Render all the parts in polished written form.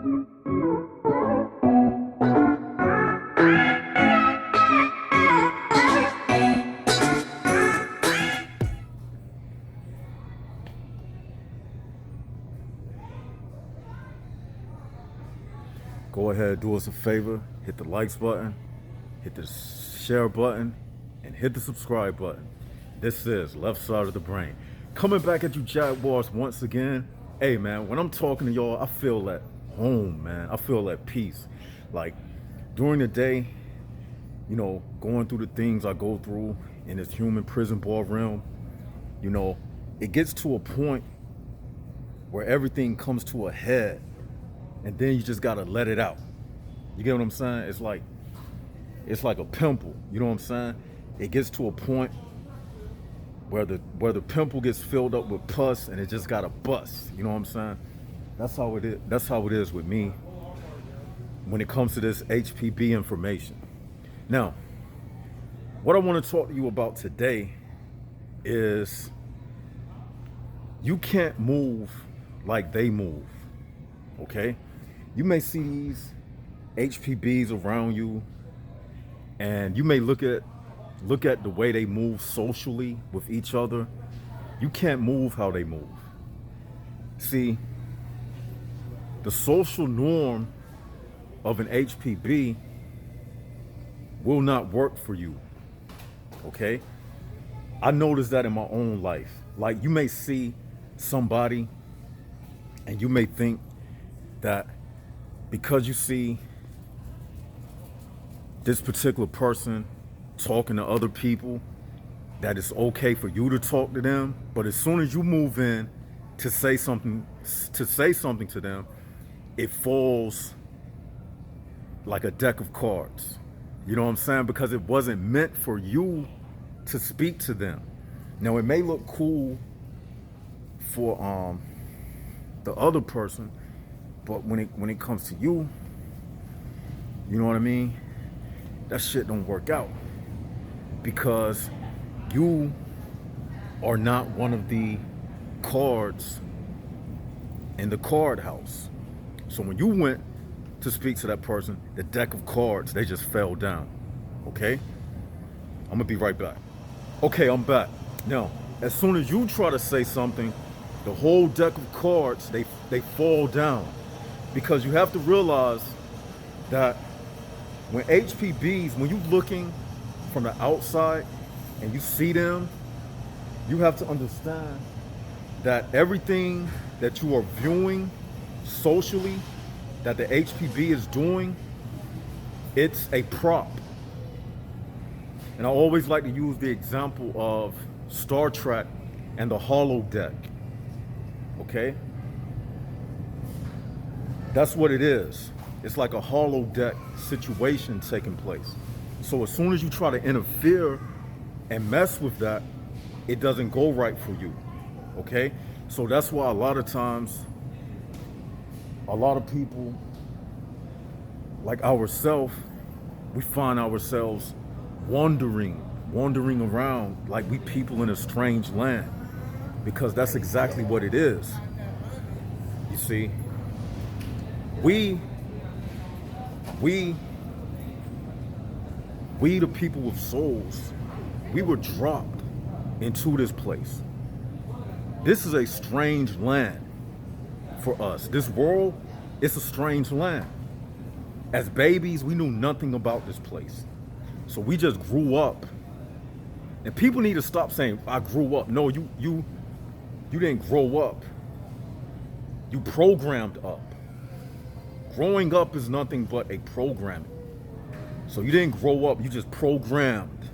Go ahead, do us a favor, hit the likes button, hit the share button, and hit the subscribe button. This is Left Side of the Brain. Coming back at you Jaguars once again. Hey man, when I'm talking to y'all, I feel at home, man. I feel at peace. Like during the day, you know, going through the things I go through in this human prison ball realm, you know, it gets to a point where everything comes to a head. And then you just gotta let it out. You get what I'm saying? It's like a pimple. You know what I'm saying? It gets to a point where the pimple gets filled up with pus and it just gotta bust. You know what I'm saying? That's how it is. That's how it is with me when it comes to this HPB information. Now, what I want to talk to you about today is you can't move like they move. Okay? You may see these HPBs around you, and you may look at the way they move socially with each other. You can't move how they move. See, the social norm of an HPB will not work for you. Okay? I noticed that in my own life. Like, you may see somebody and you may think that because you see this particular person talking to other people, that it's okay for you to talk to them. But as soon as you move in to say something to them, it falls like a deck of cards. You know what I'm saying? Because it wasn't meant for you to speak to them. Now, it may look cool for the other person, but when it comes to you, you know what I mean? That shit don't work out, because you are not one of the cards in the card house. So when you went to speak to that person, the deck of cards, they just fell down. Okay? I'm gonna be right back. Okay, I'm back. Now, as soon as you try to say something, the whole deck of cards, they fall down. Because you have to realize that when HPBs, when you're looking from the outside and you see them, you have to understand that everything that you are viewing socially, that the HPB is doing, it's a prop. And I always like to use the example of Star Trek and the holodeck. Okay? That's what it is. It's like a holodeck situation taking place. So as soon as you try to interfere and mess with that, it doesn't go right for you. Okay? So that's why a lot of times, a lot of people like ourselves, we find ourselves wandering around like we people in a strange land, because that's exactly what it is. You see, we the people with souls, we were dropped into this place. This is a strange land for us. This world, it's a strange land. As babies, we knew nothing about this place. So we just grew up. And people need to stop saying, I grew up. No, you didn't grow up. You programmed up. Growing up is nothing but a programming. So you didn't grow up, you just programmed.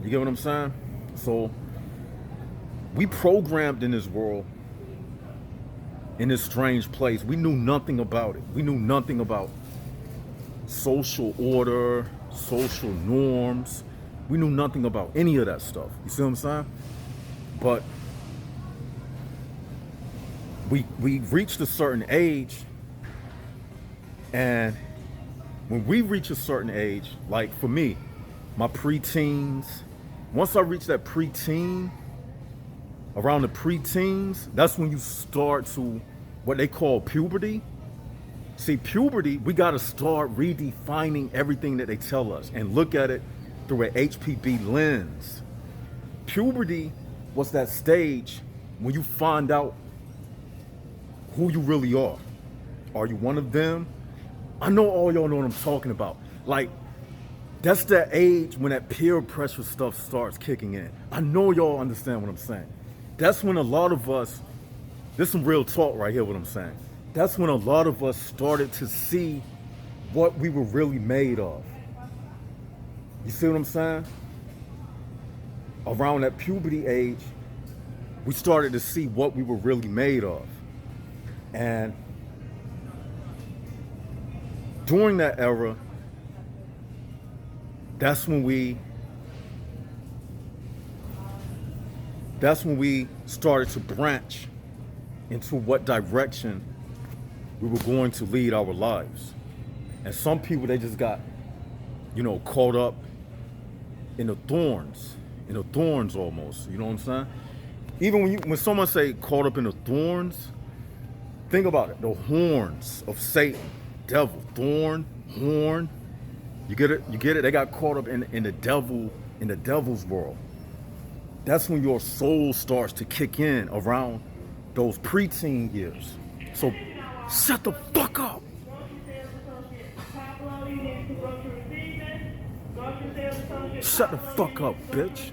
You get what I'm saying? So we programmed in this world, in this strange place. We knew nothing about it. We knew nothing about social order, social norms. We knew nothing about any of that stuff. You see what I'm saying? But we reached a certain age, and when we reach a certain age, like for me, my preteens, once I reach that preteen, around the preteens, that's when you start to what they call puberty. See, puberty, we got to start redefining everything that they tell us and look at it through an HPB lens. Puberty was that stage when you find out who you really are. Are you one of them? I know all y'all know what I'm talking about. Like, that's that age when that peer pressure stuff starts kicking in. I know y'all understand what I'm saying. That's when a lot of us, this is some real talk right here, what I'm saying. That's when a lot of us started to see what we were really made of. You see what I'm saying? Around that puberty age, we started to see what we were really made of. And during that era, that's when we started to branch into what direction we were going to lead our lives. And some people, they just got, caught up in the thorns almost, you know what I'm saying? Even when someone say caught up in the thorns, think about it, the horns of Satan, devil, thorn, horn, you get it? They got caught up in the devil's world. That's when your soul starts to kick in around those preteen years. So shut the fuck up. Shut the fuck up, bitch.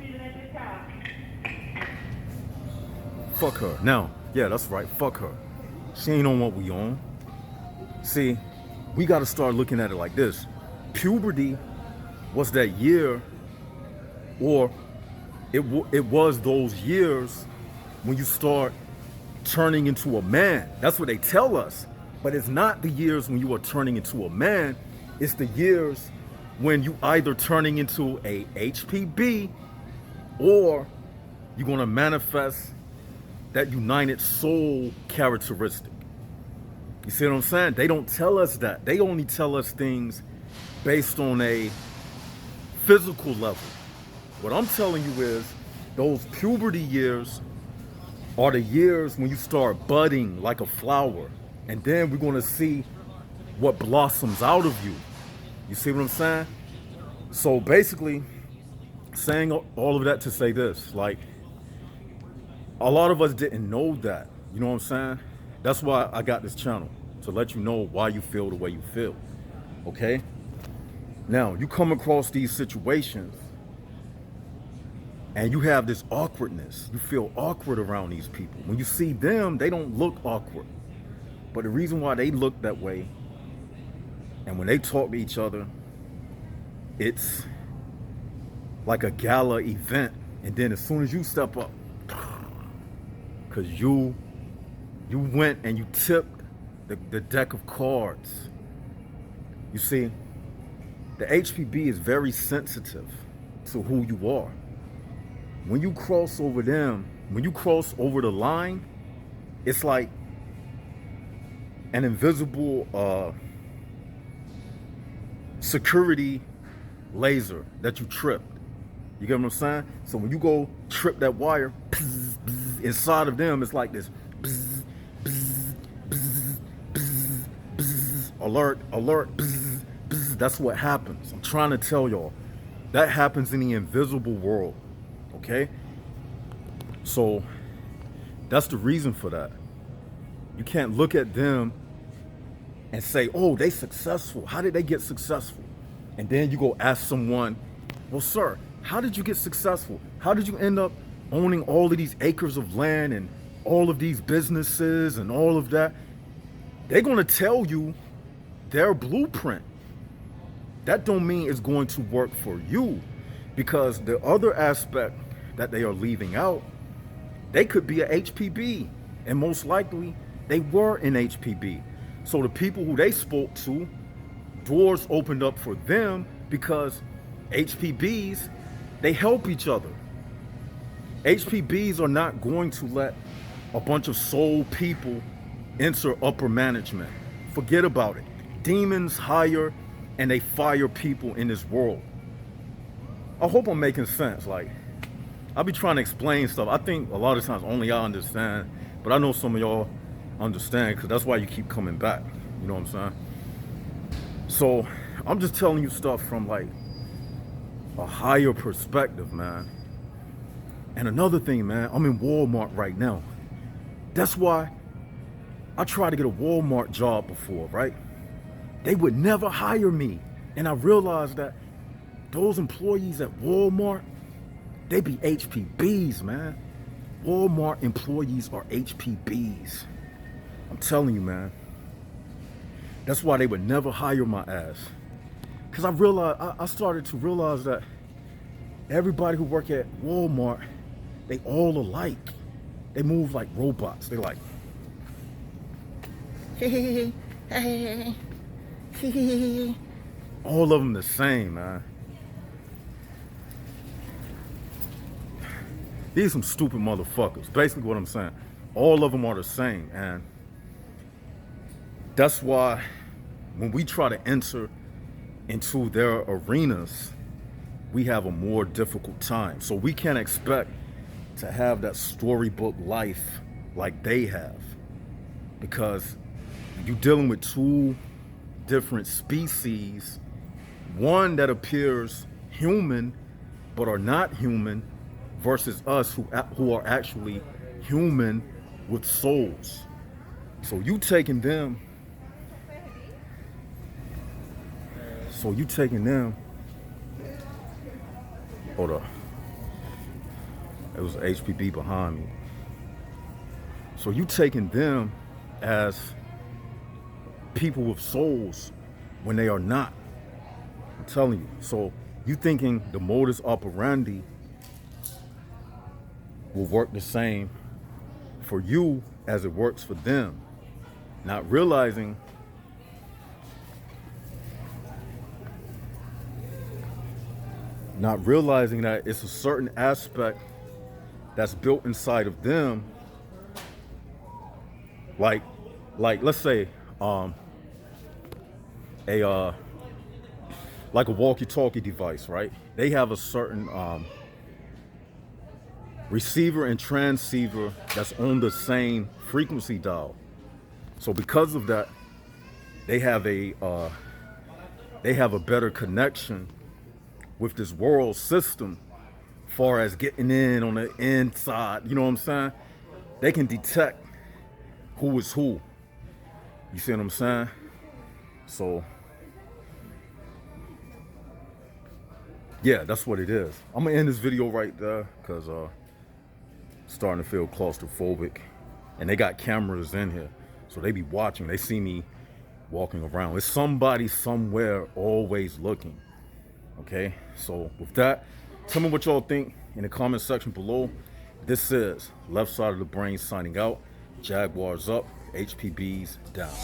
Fuck her. Now, yeah, that's right. Fuck her. She ain't on what we on. See, we got to start looking at it like this. Puberty was that year, or it was those years when you start turning into a man. That's what they tell us. But it's not the years when you are turning into a man. It's the years when you either turning into a HPB or you're going to manifest that united soul characteristic. You see what I'm saying? They don't tell us that. They only tell us things based on a physical level. What I'm telling you is those puberty years are the years when you start budding like a flower. And then we're going to see what blossoms out of you. You see what I'm saying? So basically, saying all of that to say this, like, a lot of us didn't know that. You know what I'm saying? That's why I got this channel, to let you know why you feel the way you feel. Okay? Now, you come across these situations and you have this awkwardness. You feel awkward around these people. When you see them, they don't look awkward. But the reason why they look that way, and when they talk to each other, it's like a gala event. And then as soon as you step up, because you went and you tipped the deck of cards. You see, the HPB is very sensitive to who you are. When you cross over them, when you cross over the line, it's like an invisible security laser that you tripped. You get what I'm saying? So when you go trip that wire, bzz, bzz, inside of them, it's like this bzz, bzz, bzz, bzz, bzz, alert, alert, bzz, bzz. That's what happens. I'm trying to tell y'all. That happens in the invisible world. Okay? So that's the reason for that. You can't look at them and say, oh, they successful. How did they get successful? And then you go ask someone, well, sir, how did you get successful? How did you end up owning all of these acres of land and all of these businesses and all of that? They're going to tell you their blueprint. That don't mean it's going to work for you, because the other aspect that they are leaving out, they could be a HPB, and most likely they were in HPB. So the people who they spoke to, doors opened up for them, because HPBs, they help each other. HPBs are not going to let a bunch of soul people enter upper management. Forget about it. Demons hire and they fire people in this world. I hope I'm making sense. Like, I'll be trying to explain stuff. I think a lot of times only I understand, but I know some of y'all understand, because that's why you keep coming back. You know what I'm saying? So I'm just telling you stuff from like a higher perspective, man. And another thing, man, I'm in Walmart right now. That's why I tried to get a Walmart job before, right? They would never hire me. And I realized that those employees at Walmart, they be HPBs, man. Walmart employees are HPBs. I'm telling you, man. That's why they would never hire my ass. Because I started to realize that everybody who work at Walmart, they all alike. They move like robots. They like, all of them the same, man. These are some stupid motherfuckers. Basically what I'm saying. All of them are the same. And that's why when we try to enter into their arenas, we have a more difficult time. So we can't expect to have that storybook life like they have, because you're dealing with two different species, one that appears human but are not human, versus us who are actually human with souls. So you taking them hold up, it was an HPB behind me. So you taking them as people with souls when they are not. I'm telling you. So you thinking the modus operandi will work the same for you as it works for them, not realizing that it's a certain aspect that's built inside of them, like let's say like a walkie-talkie device, right? They have a certain receiver and transceiver that's on the same frequency dial. So because of that, they have a better connection with this world system, far as getting in on the inside. You know what I'm saying? They can detect who is who. You see what I'm saying? So yeah, that's what it is. I'm gonna end this video right there because starting to feel claustrophobic, and they got cameras in here, so they be watching. They see me walking around. It's somebody somewhere always looking. Okay, so with that, tell me what y'all think in the comment section below. This is Left Side of the Brain signing out. Jaguars up, HPBs down.